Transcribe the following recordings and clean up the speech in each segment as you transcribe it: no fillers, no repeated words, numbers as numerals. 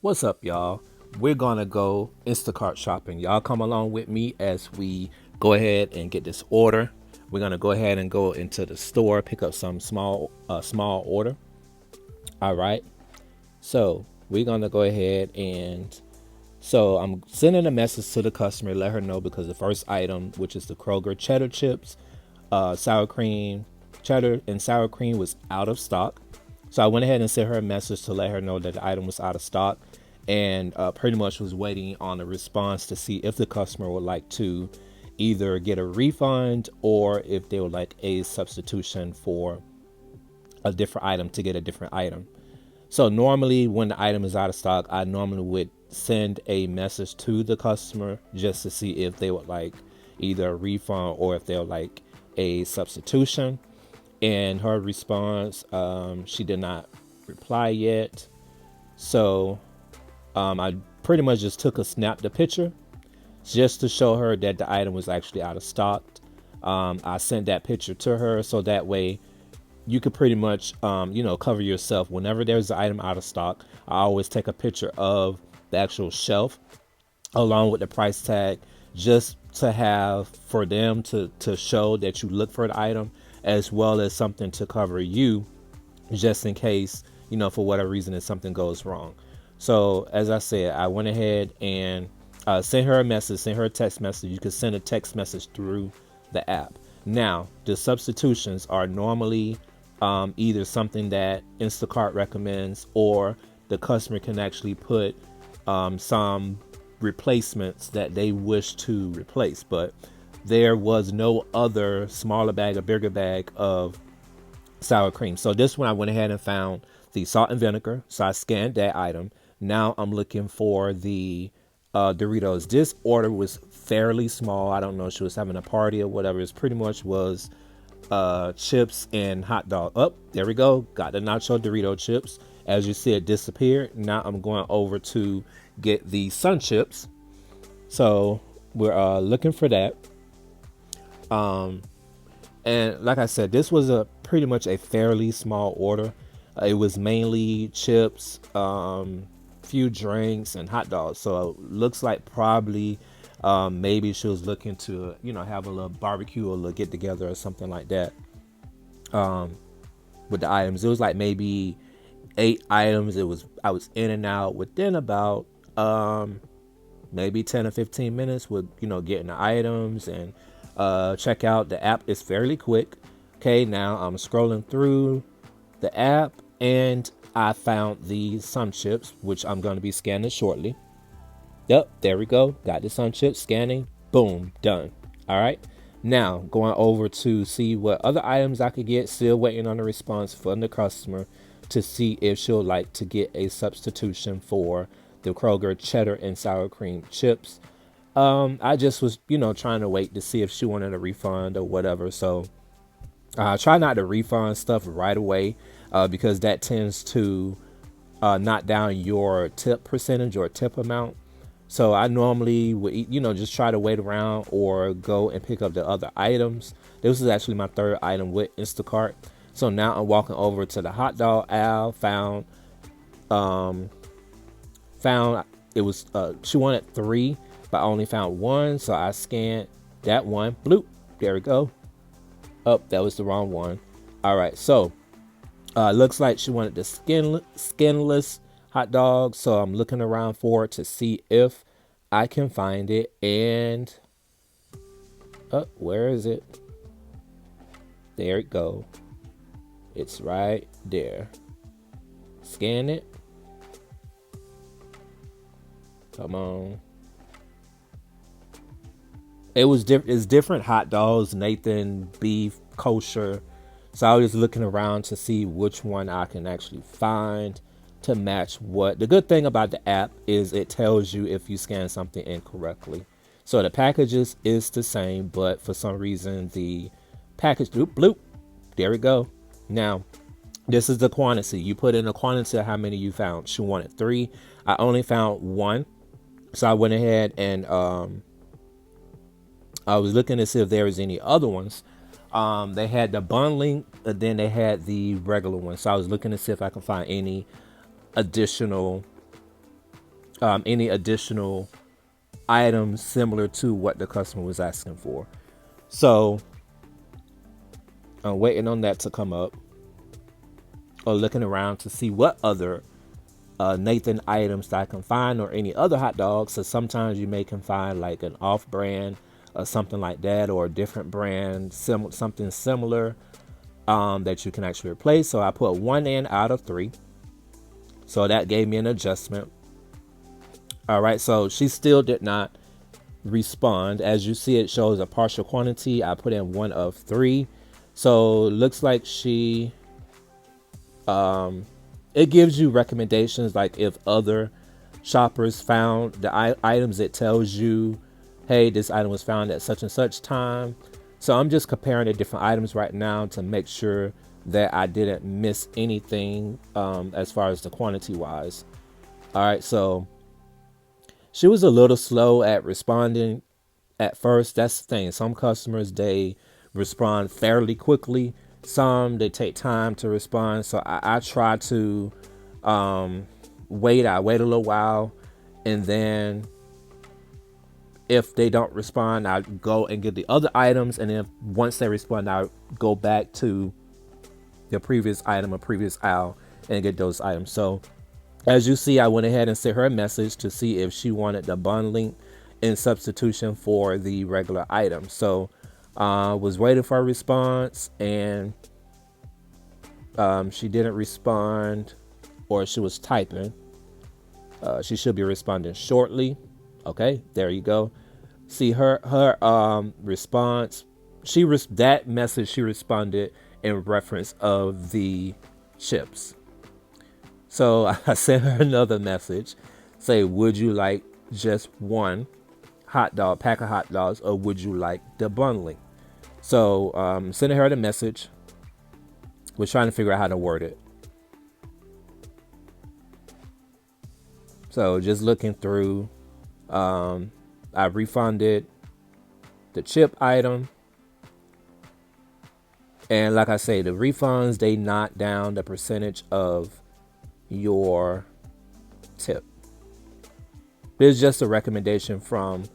What's up, y'all? We're gonna go Instacart shopping. Y'all come along with me as we go ahead and get this order. We're gonna go ahead and go into the store, pick up some small order. All right. So we're gonna go ahead and I'm sending a message to the customer, let her know because the first item, which is the Kroger cheddar chips, sour cream, cheddar and sour cream was out of stock. So I went ahead and sent her a message to let her know that the item was out of stock, and pretty much was waiting on a response to see if the customer would like to either get a refund or if they would like a substitution for a different item to get a different item. So normally when the item is out of stock, I normally would send a message to the customer just to see if they would like either a refund or if they would like a substitution. And her response, she did not reply yet. So I pretty much just took a snap the picture just to show her that the item was actually out of stock. I sent that picture to her so that way you could pretty much, cover yourself. Whenever there's an item out of stock, I always take a picture of the actual shelf along with the price tag, just to have for them to show that you look for the item, as well as something to cover you just in case, for whatever reason, if something goes wrong. So as I said, I went ahead and sent her a message, sent her a text message. You can send a text message through the app. Now, the substitutions are normally either something that Instacart recommends, or the customer can actually put some replacements that they wish to replace. But there was no other smaller bag or bigger bag of sour cream. So this one I went ahead and found the salt and vinegar. So I scanned that item. Now I'm looking for the Doritos. This order was fairly small. I don't know if she was having a party or whatever. It pretty much was chips and hot dog. Oh, there we go. Got the nacho Dorito chips. As you see, it disappeared. Now I'm going over to get the sun chips. So we're looking for that. And like I said, this was a pretty much a fairly small order. It was mainly chips, few drinks, and hot dogs. So it looks like probably maybe she was looking to, have a little barbecue or a little get together or something like that. With the items, it was like maybe 8 items. I was in and out within about maybe 10 or 15 minutes with, getting the items and check out. The app is fairly quick. Okay, now I'm scrolling through the app and I found the sun chips, which I'm going to be scanning shortly. Yep, there we go. Got the sun chips, scanning. Boom, done. All right. Now going over to see what other items I could get. Still waiting on a response from the customer to see if she'll like to get a substitution for the Kroger cheddar and sour cream chips. I just was, trying to wait to see if she wanted a refund or whatever. So try not to refund stuff right away, because that tends to knock down your tip percentage or tip amount. So I normally would, just try to wait around or go and pick up the other items. This is actually my third item with Instacart. So now I'm walking over to the hot dog aisle. Found it was she wanted 3, but I only found 1. So I scanned that one. Bloop. There we go. Oh, that was the wrong one. All right. So looks like she wanted the skinless hot dog. So I'm looking around for it to see if I can find it. And where is it? There it go. It's right there. Scan it. Come on. It was different. It's different hot dogs, Nathan, beef, kosher. So I was looking around to see which one I can actually find to match what. The good thing about the app is it tells you if you scan something incorrectly. So the packages is the same, but for some reason the package bloop. There we go. Now, this is the quantity. You put in a quantity of how many you found. She wanted 3. I only found 1. So I went ahead and I was looking to see if there was any other ones. They had the bundling, then they had the regular one. So I was looking to see if I can find any additional any additional items similar to what the customer was asking for. So I'm waiting on that to come up, or looking around to see what other Nathan items that I can find, or any other hot dogs. So sometimes you may can find like an off brand or something like that, or a different brand, something similar that you can actually replace. So I put 1 in out of 3. So that gave me an adjustment. All right, so she still did not respond. As you see, it shows a partial quantity. I put in 1 of 3. So looks like she, it gives you recommendations, like if other shoppers found the items, it tells you, hey, this item was found at such and such time. So I'm just comparing the different items right now to make sure that I didn't miss anything as far as the quantity wise. All right, so she was a little slow at responding at first. That's the thing. Some customers, they respond fairly quickly. Some, they take time to respond. So I try to wait. I wait a little while, and then if they don't respond, I go and get the other items, and then once they respond, I go back to the previous item or previous aisle and get those items. So as you see, I went ahead and sent her a message to see if she wanted the bundling in substitution for the regular item. So was waiting for a response, and she didn't respond, or she was typing. She should be responding shortly. Okay, there you go. See her response. That message she responded in reference of the chips. So I sent her another message, say, would you like just one pack of hot dogs, or would you like the bundling? So sending her the message, was trying to figure out how to word it. So just looking through, I refunded the chip item. And like I say, the refunds, they knock down the percentage of your tip. It's just a recommendation from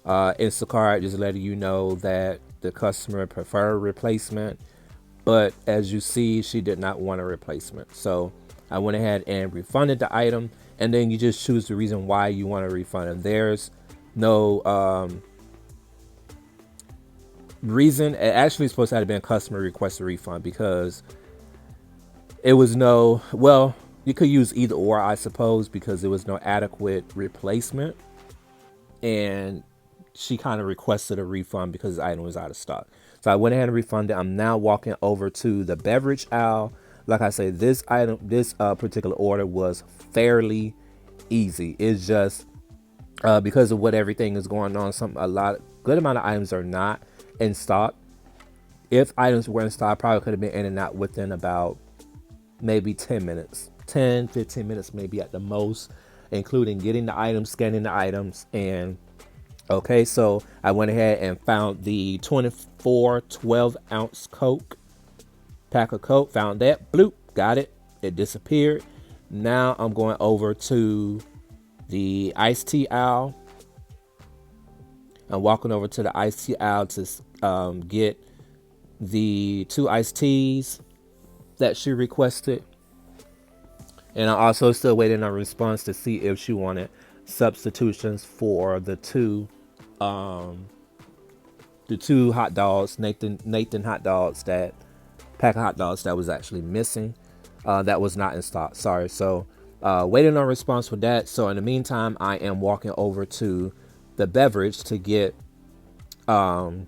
Instacart, just letting you know that the customer preferred replacement. But as you see, she did not want a replacement. So I went ahead and refunded the item. And then you just choose the reason why you want to refund it. There's no reason. It actually supposed to have been customer request a refund, because it was you could use either or, I suppose, because there was no adequate replacement. And she kind of requested a refund because the item was out of stock. So I went ahead and refunded. I'm now walking over to the beverage aisle. Like I say, this particular order was fairly easy. It's just because of what everything is going on, good amount of items are not in stock. If items were in stock, I probably could have been in and out within about maybe 15 minutes maybe at the most, including getting the items, scanning the items. And okay, so I went ahead and found the 24 12-ounce Coke, pack of Coke, found that, bloop, got it. It disappeared. Now I'm going over to the iced tea aisle. I'm walking over to the iced tea aisle to get the 2 iced teas that she requested. And I'm also still waiting on a response to see if she wanted substitutions for the two hot dogs, Nathan hot dogs, that pack of hot dogs that was actually missing, that was not in stock. Sorry. So waiting on a response for that. So in the meantime, I am walking over to the beverage to get the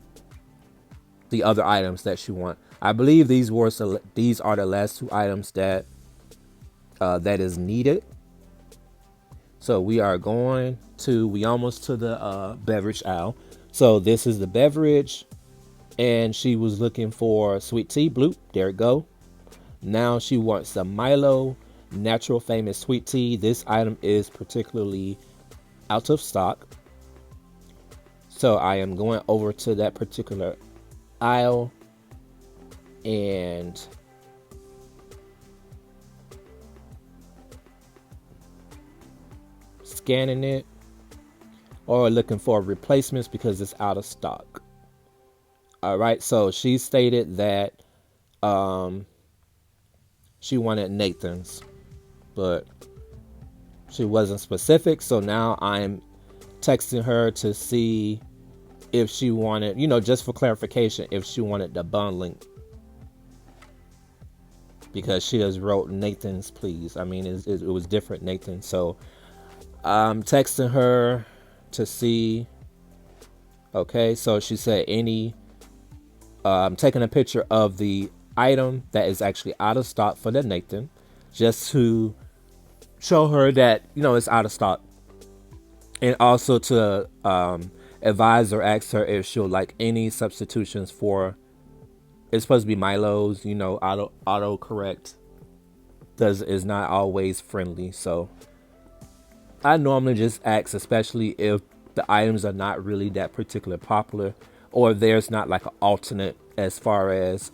other items that she wants. I believe these are the last 2 items that is needed. So we almost to the beverage aisle. So this is the beverage, and she was looking for sweet tea. Bloop, there it go. Now she wants the Milo Natural Famous Sweet Tea. This item is particularly out of stock. So I am going over to that particular aisle, and scanning it, or looking for replacements because it's out of stock. All right, so she stated that she wanted Nathan's, but she wasn't specific. So now I'm texting her to see if she wanted, just for clarification, if she wanted the bundling, because she just wrote Nathan's, please. I mean, it was different Nathan. So I'm texting her to see. Okay, so she said I'm taking a picture of the item that is actually out of stock for the Nathan, just to show her that it's out of stock, and also to advise or ask her if she'll like any substitutions for. It's supposed to be Milo's. Auto correct is not always friendly, so I normally just ask, especially if the items are not really that particularly popular, or there's not like an alternate as far as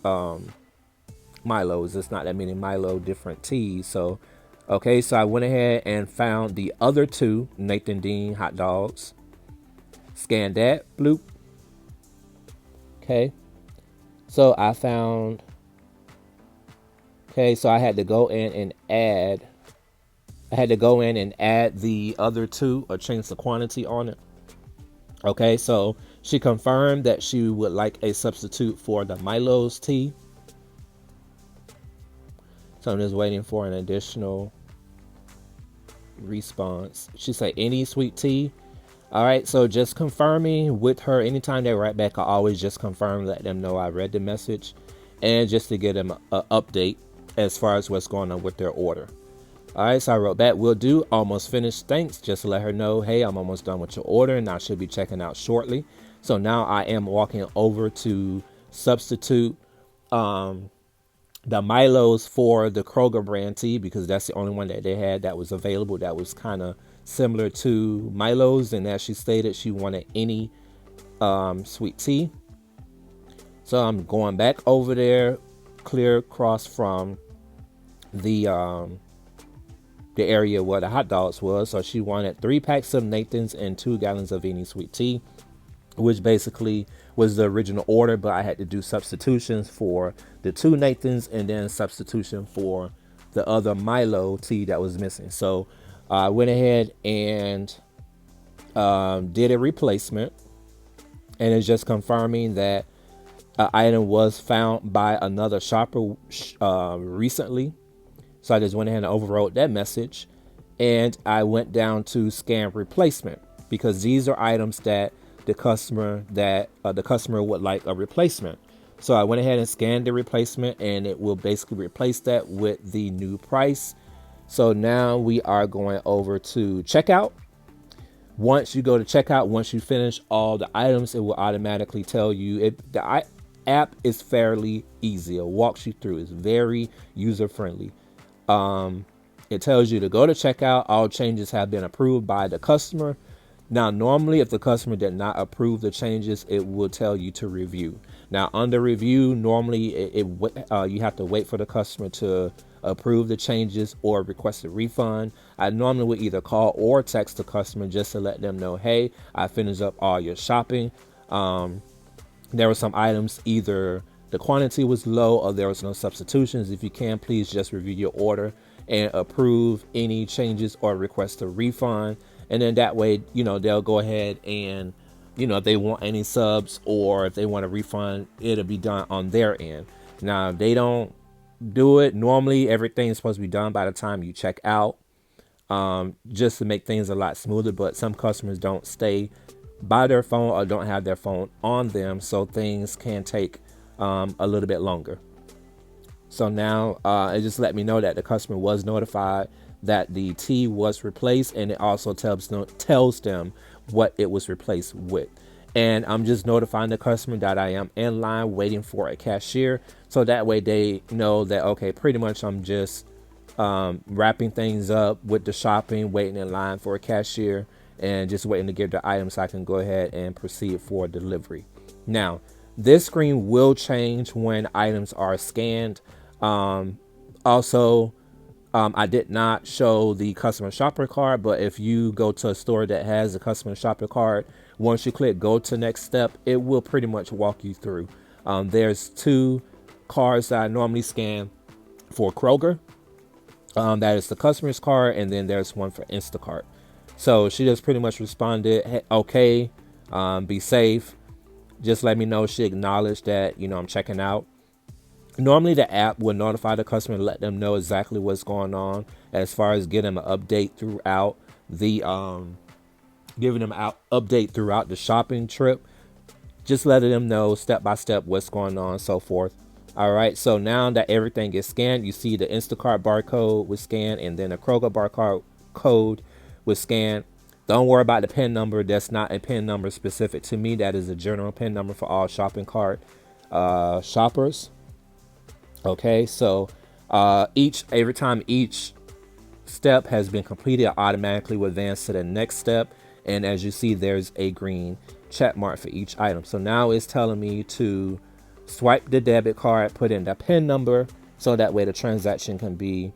Milo's. It's not that many Milo different teas. So, okay, so I went ahead and found the other two Nathan Dean hot dogs. Scanned that, bloop. Okay, so I found. Okay, so I had to go in and add. I had to go in and add the other two or change the quantity on it. Okay, so she confirmed that she would like a substitute for the Milo's tea. So I'm just waiting for an additional response. She said any sweet tea. All right, so just confirming with her. Anytime they write back, I always just confirm, let them know I read the message, and just to get them an update as far as what's going on with their order. All right, so I wrote back, will do, almost finished, thanks. Just to let her know, hey, I'm almost done with your order and I should be checking out shortly. So now I am walking over to substitute the Milo's for the Kroger brand tea, because that's the only one that they had that was available that was kind of similar to Milo's. And as she stated, she wanted any sweet tea. So I'm going back over there, clear across from the area where the hot dogs was. So she wanted 3 packs of Nathan's and 2 gallons of any sweet tea, which basically was the original order, but I had to do substitutions for the 2 Nathan's and then substitution for the other Milo tea that was missing. So I went ahead and did a replacement, and it's just confirming that an item was found by another shopper recently. So I just went ahead and overwrote that message, and I went down to scan replacement, because these are items that the customer would like a replacement. So I went ahead and scanned the replacement, and it will basically replace that with the new price. So now we are going over to checkout. Once you go to checkout, once you finish all the items, it will automatically tell you. The app is fairly easy. It walks you through. It's very user friendly. It tells you to go to checkout. All changes have been approved by the customer. Now, normally, if the customer did not approve the changes, it will tell you to review. Now, under review, normally you have to wait for the customer to approve the changes or request a refund. I normally would either call or text the customer just to let them know, hey, I finished up all your shopping. There were some items, either the quantity was low or there was no substitutions. If you can, please just review your order and approve any changes or request a refund. And then that way, they'll go ahead and, if they want any subs or if they want a refund, it'll be done on their end. Now, if they don't do it, normally everything is supposed to be done by the time you check out, just to make things a lot smoother. But some customers don't stay by their phone or don't have their phone on them, so things can take a little bit longer. So now it just let me know that the customer was notified that the tea was replaced, and it also tells them what it was replaced with. And I'm just notifying the customer that I am in line waiting for a cashier, so that way they know that, okay, pretty much I'm just wrapping things up with the shopping, waiting in line for a cashier, and just waiting to get the items so I can go ahead and proceed for delivery. Now, this screen will change when items are scanned. Also, I did not show the customer shopper card, but if you go to a store that has a customer shopper card, once you click go to next step, it will pretty much walk you through. There's two cards that I normally scan for Kroger. That is the customer's card, and then there's one for Instacart. So she just pretty much responded, hey, okay, be safe. Just let me know she acknowledged that, I'm checking out. Normally the app will notify the customer and let them know exactly what's going on as far as getting them an update throughout the update throughout the shopping trip. Just letting them know step by step what's going on and so forth. All right, so now that everything is scanned, you see the Instacart barcode was scanned and then the Kroger barcode code was scanned. Don't worry about the PIN number. That's not a PIN number specific to me. That is a general PIN number for all shopping cart shoppers. Okay, so every time each step has been completed, it automatically will advance to the next step. And as you see, there's a green check mark for each item. So now it's telling me to swipe the debit card, put in the PIN number, so that way the transaction can be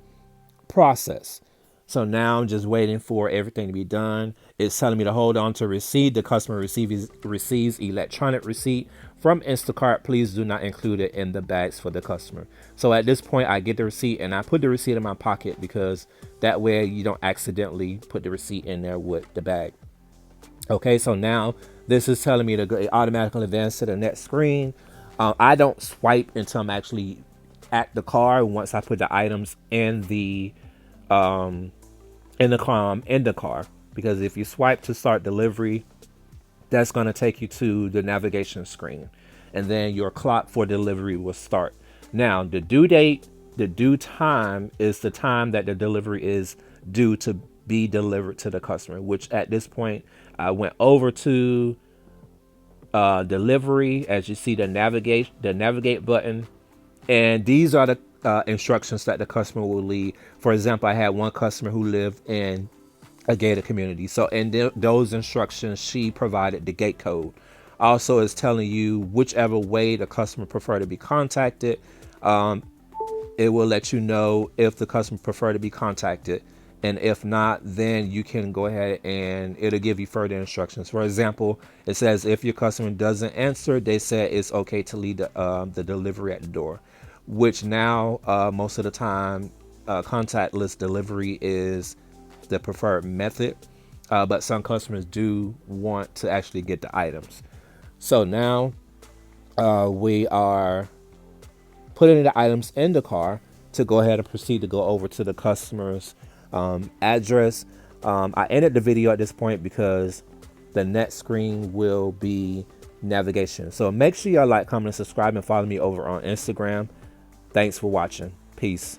processed. So now I'm just waiting for everything to be done. It's telling me to hold on to receipt. The customer receives electronic receipt from Instacart. Please do not include it in the bags for the customer. So at this point, I get the receipt and I put the receipt in my pocket because that way you don't accidentally put the receipt in there with the bag. Okay, so now this is telling me to automatically advance to the next screen. I don't swipe until I'm actually at the car. Once I put the items in the car, because if you swipe to start delivery, that's going to take you to the navigation screen, and then your clock for delivery will start. Now, the due time is the time that the delivery is due to be delivered to the customer, which at this point I went over to delivery. As you see, the navigate button, and these are the instructions that the customer will leave. For example, I had one customer who lived in a gated community. So in those instructions, she provided the gate code. Also, is telling you whichever way the customer prefer to be contacted. It will let you know if the customer prefer to be contacted. And if not, then you can go ahead and it'll give you further instructions. For example, it says if your customer doesn't answer, they said it's okay to leave the delivery at the door, which now most of the time contactless delivery is the preferred method. But some customers do want to actually get the items. So now we are putting the items in the car to go ahead and proceed to go over to the customer's address. I ended the video at this point because the next screen will be navigation. So make sure y'all like, comment, and subscribe, and follow me over on Instagram. Thanks for watching. Peace.